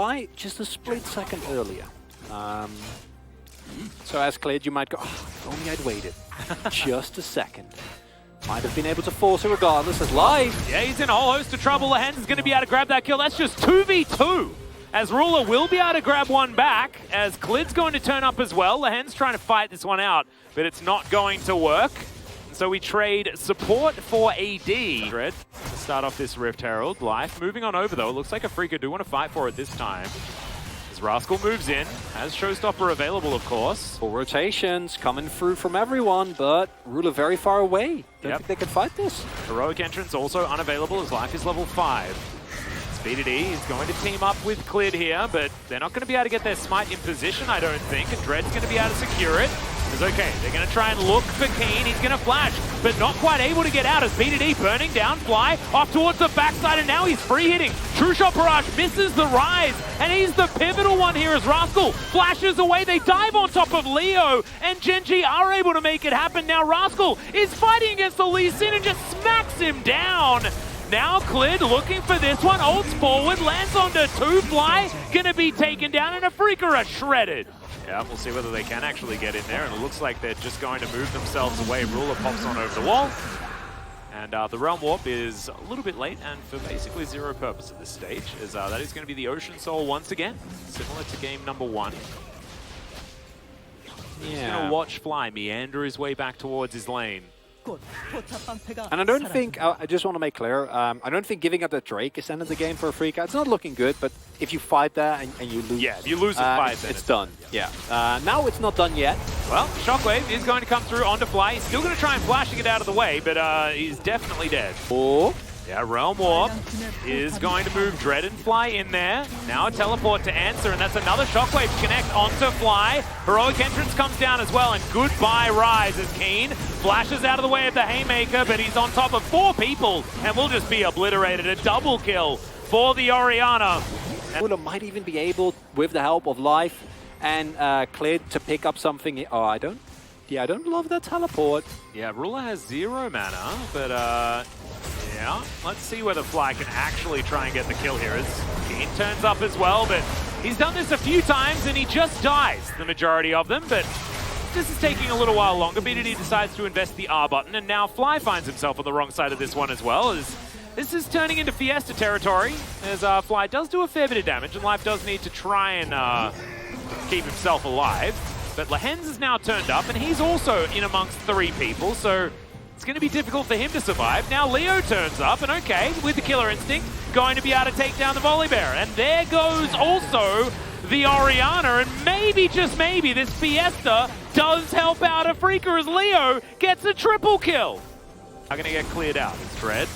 Fly just a split second earlier. So as Clid, you might go, oh, if only I'd waited just a second. Might have been able to force it regardless as live. Yeah, he's in a whole host of trouble. Lehens is going to be able to grab that kill. That's just 2v2. As Ruler will be able to grab one back, as Clid's going to turn up as well. Lehens trying to fight this one out, but it's not going to work. So we trade support for AD. Dread to start off this Rift Herald. Life moving on over though. It looks like Afrika do want to fight for it this time. As Rascal moves in, has Showstopper available, of course. Full rotations coming through from everyone, but Ruler very far away. Don't think they can fight this. Heroic entrance also unavailable as Life is level 5. BDD is going to team up with Clid here, but they're not going to be able to get their smite in position, I don't think, and Dread's going to be able to secure it. It's okay, they're going to try and look for Keen. He's going to flash, but not quite able to get out as BDD burning down, Fly off towards the backside, and now he's free hitting. True Shot Barrage misses the rise, and he's the pivotal one here as Rascal flashes away. They dive on top of Leo, and Gen.G are able to make it happen. Now Rascal is fighting against the Lee Sin and just smacks him down. Now Clid looking for this one, ults forward, lands onto 2, Fly gonna be taken down, and Afrika are shredded. Yeah, we'll see whether they can actually get in there, and it looks like they're just going to move themselves away. Ruler pops on over the wall, and the Realm Warp is a little bit late and for basically zero purpose at this stage, as that is going to be the Ocean Soul once again, similar to game number 1. He's going to watch Fly meander his way back towards his lane. And I don't think, I just want to make clear, I don't think giving up that Drake is ending the game for Afrika. It's not looking good, but if you fight there and you lose... Yeah, if you lose in 5 minutes. It's done, yeah. Now it's not done yet. Well, Shockwave is going to come through onto Fly. He's still going to try and flash and get out of the way, but he's definitely dead. Oh. Yeah, Realm Warp is going to move Dread and Fly in there. Now a teleport to answer, and that's another Shockwave to connect onto Fly. Heroic Entrance comes down as well, and goodbye Rise as Keen flashes out of the way of the Haymaker, but he's on top of 4 people and will just be obliterated. A double kill for the Orianna. Ruler might even be able, with the help of Life and Clid, to pick up something. Oh, I don't love that teleport. Yeah, Ruler has 0 mana, but yeah, let's see whether Fly can actually try and get the kill here as Keen turns up as well, but he's done this a few times and he just dies, the majority of them, but this is taking a little while longer. BDD decides to invest the R button, and now Fly finds himself on the wrong side of this one as well, as this is turning into Fiesta territory, as Fly does do a fair bit of damage, and Life does need to try and keep himself alive. But Lehens is now turned up, and he's also in amongst 3 people, so it's going to be difficult for him to survive. Now Leo turns up, and okay, with the Killer Instinct, going to be able to take down the Volley Bear. And there goes also the Orianna, and maybe, just maybe, this Fiesta does help out Afrika as Leo gets a triple kill. Are going to get cleared out. It's Dread.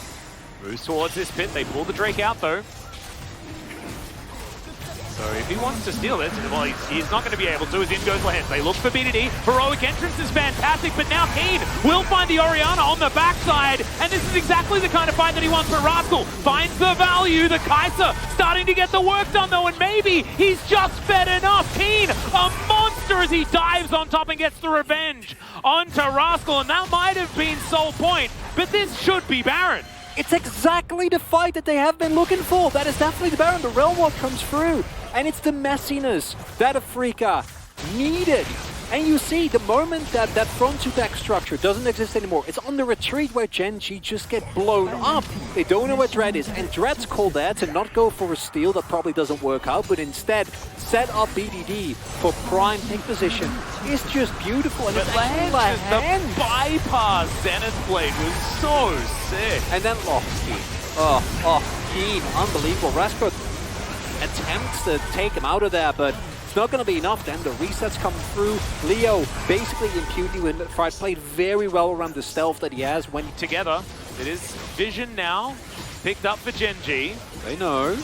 Moves towards this pit. They pull the Drake out, though. So if he wants to steal this, well, he's not going to be able to, as in goes Lehens. They look for BDD. Heroic Entrance is fantastic, but now Keen will find the Orianna on the backside, and this is exactly the kind of fight that he wants for Rascal. Finds the value. The Kaiser starting to get the work done, though, and maybe he's just fed enough. Keen, a monster as he dives on top and gets the revenge onto Rascal, and that might have been Soul Point, but this should be Baron. It's exactly the fight that they have been looking for. That is definitely the Baron. The Realm Warp comes through. And it's the messiness that Afrika needed. And you see, the moment that that front to back structure doesn't exist anymore, it's on the retreat where Gen.G just get blown up. They don't know where Dread is, and Dread's called there to not go for a steal that probably doesn't work out, but instead set up BDD for prime pick position. It's just beautiful, and it's actually the bypass Zenith Blade was so sick. And then, Keen, unbelievable. Rascal attempts to take him out of there, but it's not going to be enough. Then the resets come through. Leo basically impunity with Fried played very well around the stealth that he has when together. It is Vision now picked up for Gen.G. They know.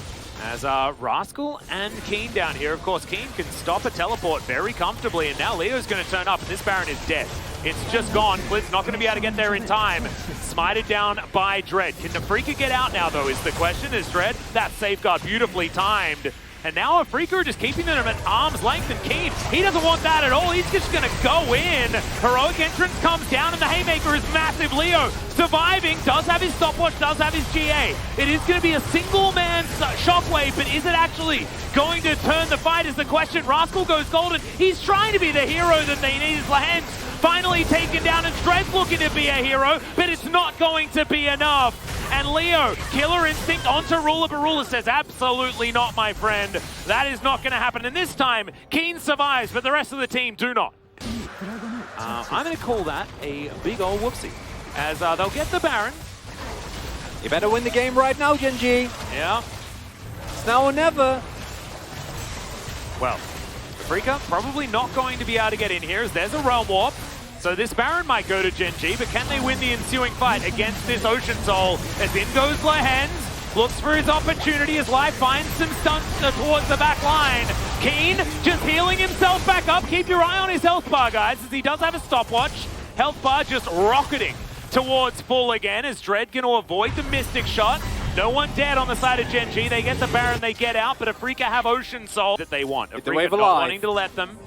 As Rascal and Keen down here. Of course, Keen can stop a teleport very comfortably, and now Leo's going to turn up, and this Baron is dead. It's just gone. Clid's not going to be able to get there in time. Smited down by Dread. Can Afrika get out now, though, is the question. Is Dread that safeguard beautifully timed And now Afrika are just keeping them at arm's length, and Keen, he doesn't want that at all. He's just going to go in. Heroic entrance comes down, and the haymaker is massive. Leo surviving, does have his stopwatch, does have his GA. It is going to be a single-man shockwave, but is it actually going to turn the fight is the question. Rascal goes golden. He's trying to be the hero that they need. His Lahens finally taken down, and Dread's looking to be a hero, but it's not going to be enough. And Leo, Killer Instinct onto Ruler, but Ruler says, absolutely not, my friend. That is not going to happen. And this time, Keen survives, but the rest of the team do not. I'm going to call that a big old whoopsie, as they'll get the Baron. You better win the game right now, Gen.G. Yeah. It's now or never. Well, Afrika probably not going to be able to get in here, as there's a Realm Warp. So this Baron might go to Gen.G, but can they win the ensuing fight against this Ocean Soul? As in goes Lahens, looks for his opportunity as Life finds some stunts towards the back line. Keen just healing himself back up. Keep your eye on his health bar, guys, as he does have a stopwatch. Health bar just rocketing towards full again, as Dread going to avoid the Mystic Shot. No one dead on the side of Gen.G. They get the Baron, they get out, but Afrika have Ocean Soul that they want. Afrika not wanting to let them.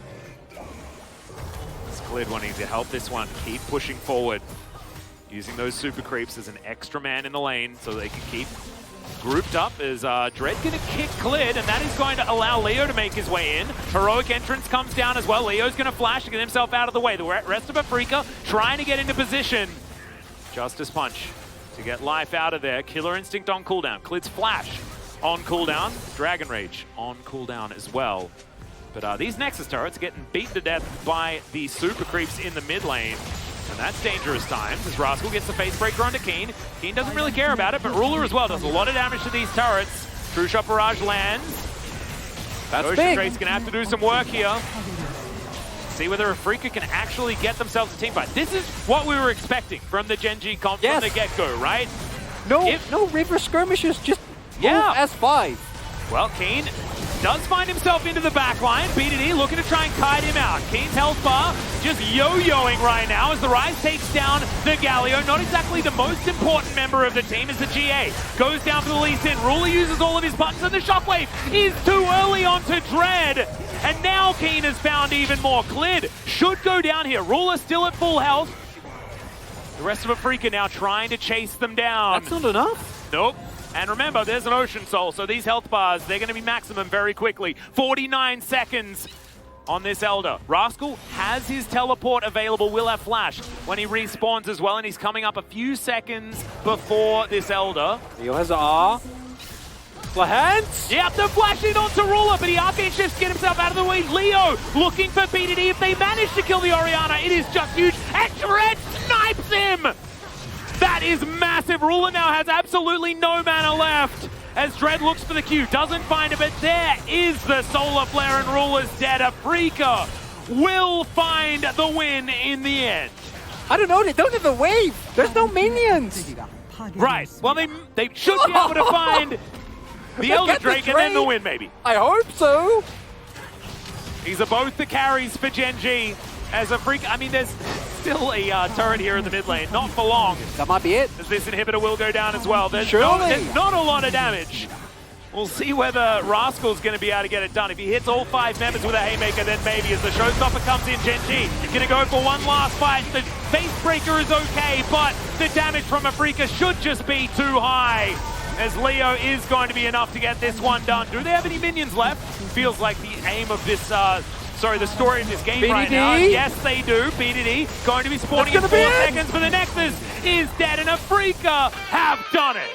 Sklid wanting to help this one, keep pushing forward. Using those super creeps as an extra man in the lane so they can keep grouped up as Dread gonna kick Klid, and that is going to allow Leo to make his way in. Heroic entrance comes down as well. Leo's gonna flash to get himself out of the way. The rest of Afrika trying to get into position. Justice Punch to get Life out of there. Killer Instinct on cooldown. Klid's flash on cooldown. Dragon Rage on cooldown as well. But these Nexus turrets are getting beaten to death by the super creeps in the mid lane. And that's dangerous times as Rascal gets the face breaker onto Keen. Keen doesn't really care about it, but Ruler as well does a lot of damage to these turrets. True Shot Barrage lands. That's Ocean big. Drake's gonna have to do some work here. See whether Afrika can actually get themselves a team fight. This is what we were expecting from the Gen.G comp from the get-go, right? No river skirmishes, just S5. Well, Keen does find himself into the back line. BDD looking to try and kite him out. Keen's health bar just yo-yoing right now as the Rise takes down the Galio. Not exactly the most important member of the team as the GA goes down for the Lee Sin. Ruler uses all of his buttons and the Shockwave is too early onto Dread. And now Keen has found even more. Klid should go down here. Ruler still at full health. The rest of Afrika now trying to chase them down. That's not enough. Nope. And remember, there's an Ocean Soul, so these health bars, they're going to be maximum very quickly. 49 seconds on this Elder. Rascal has his teleport available, will have flash when he respawns as well, and he's coming up a few seconds before this Elder. Leo has R. Lahens? Yep, they're flashing onto Ruler, but he arcane shifts to get himself out of the way. Leo looking for BDD. If they manage to kill the Orianna, it is just huge. And Dread snipes him! That is massive. Ruler now has absolutely no mana left as Dread looks for the Q. Doesn't find it, but there is the Solar Flare and Ruler's dead. Afrika will find the win in the end. I don't know, they don't have a wave. There's no minions. Right. Well, they should be able to find the Elder Drake and then the win, maybe. I hope so. These are both the carries for Gen.G. As Afrika, I mean, there's still a turret here in the mid lane, not for long. That might be it. As this inhibitor will go down as well. There's not a lot of damage. We'll see whether Rascal's going to be able to get it done. If he hits all 5 members with a haymaker, then maybe as the showstopper comes in, Gen.G going to go for one last fight. The face breaker is okay, but the damage from Afrika should just be too high. As Leo is going to be enough to get this one done. Do they have any minions left? Feels like the aim of this, the story of this game BDD? right now. Yes, they do. BDD going to be spawning in 4 seconds, but the Nexus is dead, and Afrika have done it.